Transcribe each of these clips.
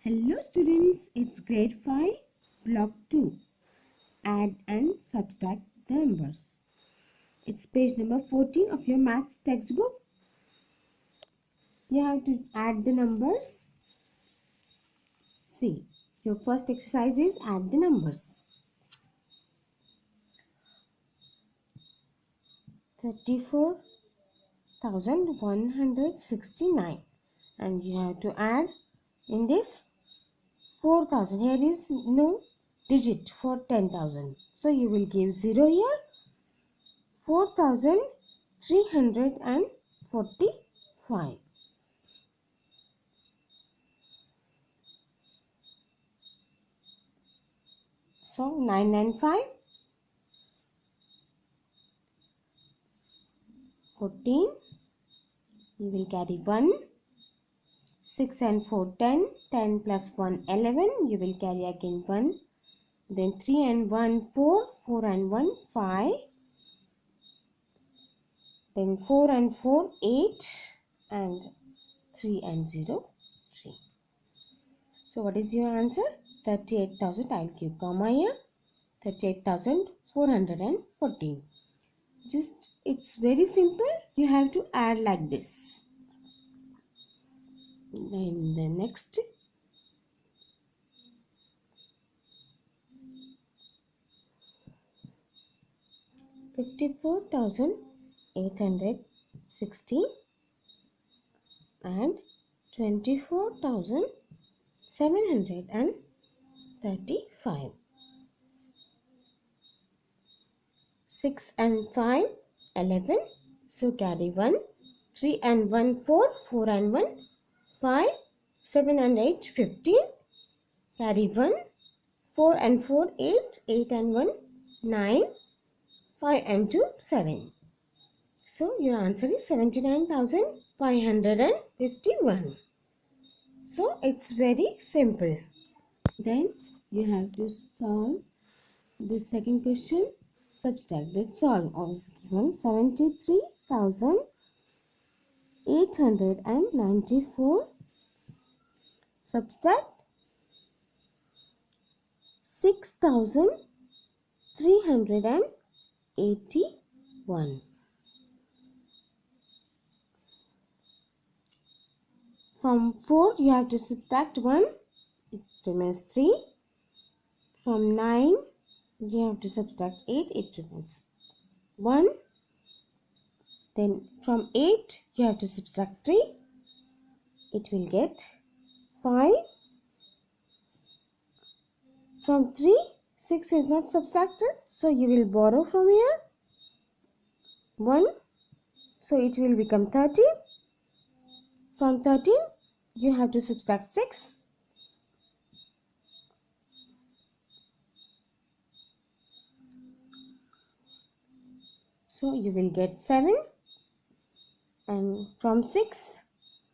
Hello students, it's grade 5, block 2. Add and subtract the numbers. It's page number 14 of your maths textbook. You have to add the numbers. See, your first exercise is add the numbers. 34,169, and you have to add in this 4,000. Here is no digit for 10,000. So you will give 0 here. 4,345. So 995, 14. You will carry 1. 6 and 4, 10. 10 plus 1, 11. You will carry again 1. Then 3 and 1, 4. 4 and 1, 5. Then 4 and 4, 8. And 3 and 0, 3. So what is your answer? 38,000. I will give comma here. 38,414. Just, it's very simple. You have to add like this. Then the next, $54,860 and 24,735. 6 and 5, 11. So carry 1. 3 and 1, 4. 4 and 1, 5. 7 and 8, 15. Carry 1. 4 and 4, 8. 8 and 1, 9. 5 and 2, 7. So your answer is 79,551. So it's very simple. Then you have to solve the second question. Subtract. Let's solve. I was given 73,894. Subtract 6,381. From 4 you have to subtract 1. It remains 3. From 9 you have to subtract 8. It remains 1. Then from 8 you have to subtract 3. It will get 5. From 3, 6 is not subtracted. So you will borrow from here 1. So it will become 13. From 13 you have to subtract 6. So you will get 7. And from 6,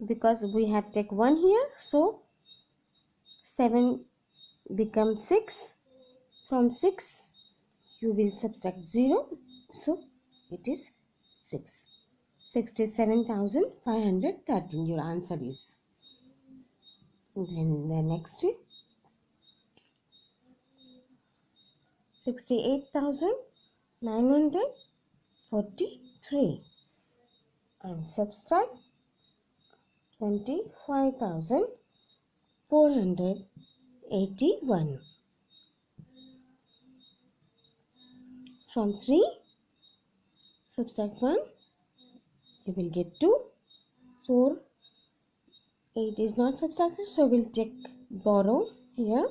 because we have take 1 here, so 7 becomes 6. From 6 you will subtract 0. So it is 6. 67,513. Your answer is. Then the next, 68,943, and subtract 25,481. From 3 subtract 1, you will get 2. 4, 8 is not subtracted, so we'll take borrow here.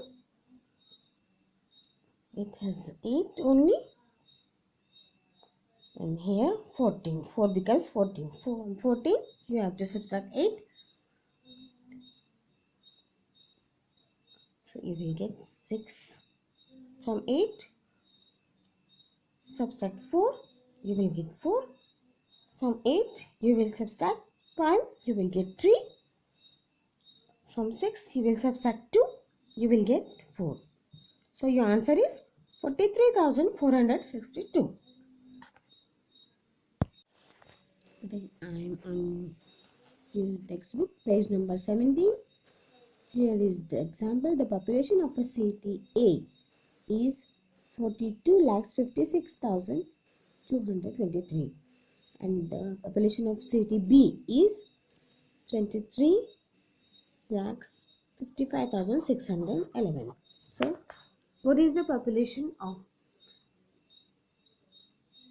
It has 8 only, and here 14. 4 becomes 14. 14 you have to subtract 8. So you will get 6. From 8 subtract 4, you will get 4. From 8 you will subtract 5, you will get 3. From 6 you will subtract 2, you will get 4. So your answer is 43,462. Then I am on your textbook, page number 17. Here is the example. The population of a city A is 42,56,223 and the population of city B is 23,55,611. So, what is the population of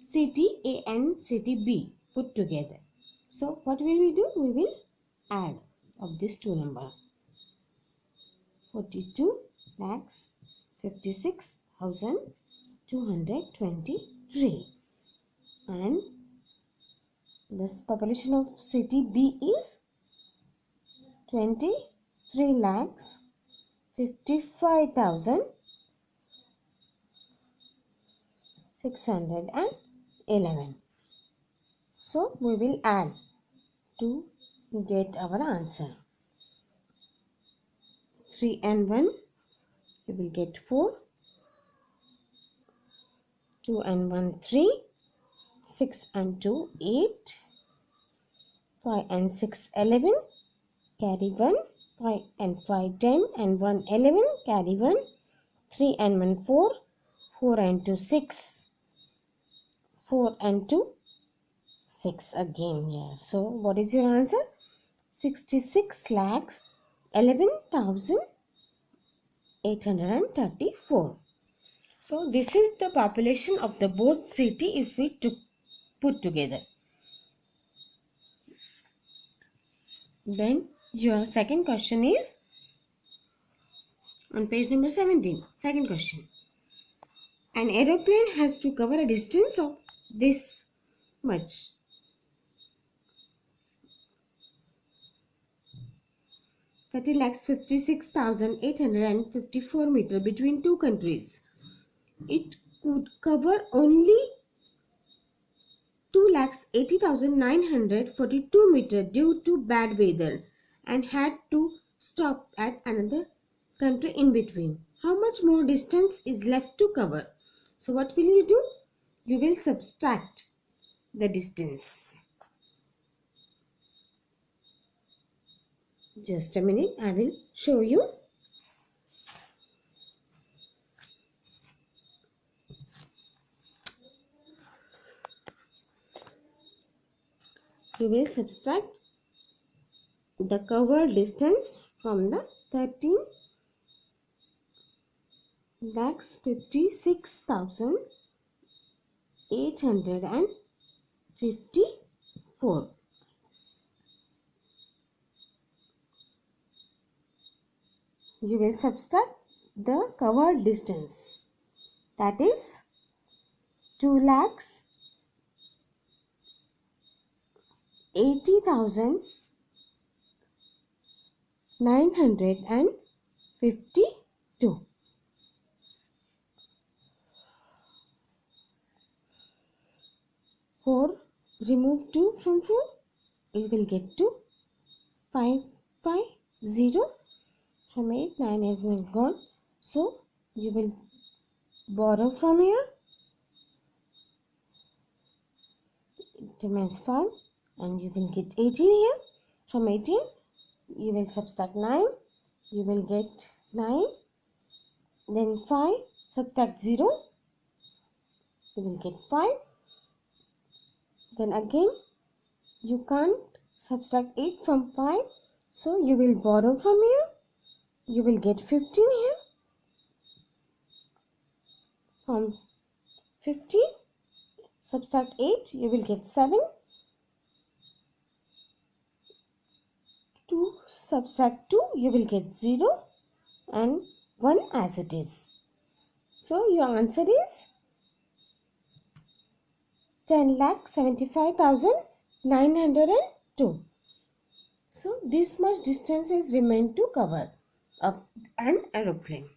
city A and city B put together? So, what will we do? We will add of these two numbers. 42,56,223 and this population of city B is 23,55,611. So we will add to get our answer. 3 and 1 you will get 4, 2 and 1 3, 6 and 2 8, 5 and 6 11, carry 1, 5 and 5 10 and 1 11, carry 1, 3 and 1 4, 4 and 2 6, 4 and 2 6 again here. So what is your answer? 66,11,834. So this is the population of the both city if we put together. Then your second question is on page number 17. Second question. An aeroplane has to cover a distance of this much. 30,56,854 meters between two countries. It could cover only 2,80,942 meters due to bad weather and had to stop at another country in between. How much more distance is left to cover? So what will you do? You will subtract the distance. Just a minute, I will show you. You will subtract the covered distance from the 13,56,854. You will subtract the covered distance, that is 2,80,952. Remove 2 from 4, you will get to 550. From 8, 9 has been gone. So you will borrow from here. It remains 5 and you will get 18 here. From 18 you will subtract 9. You will get 9. Then 5 subtract 0. You will get 5. Then again you can't subtract 8 from 5. So you will borrow from here. You will get 15 here. From 15 subtract 8, you will get 7. 2 subtract 2, you will get 0 and 1 as it is. So your answer is 10,75,902. So this much distance is remained to cover of an aeroplane.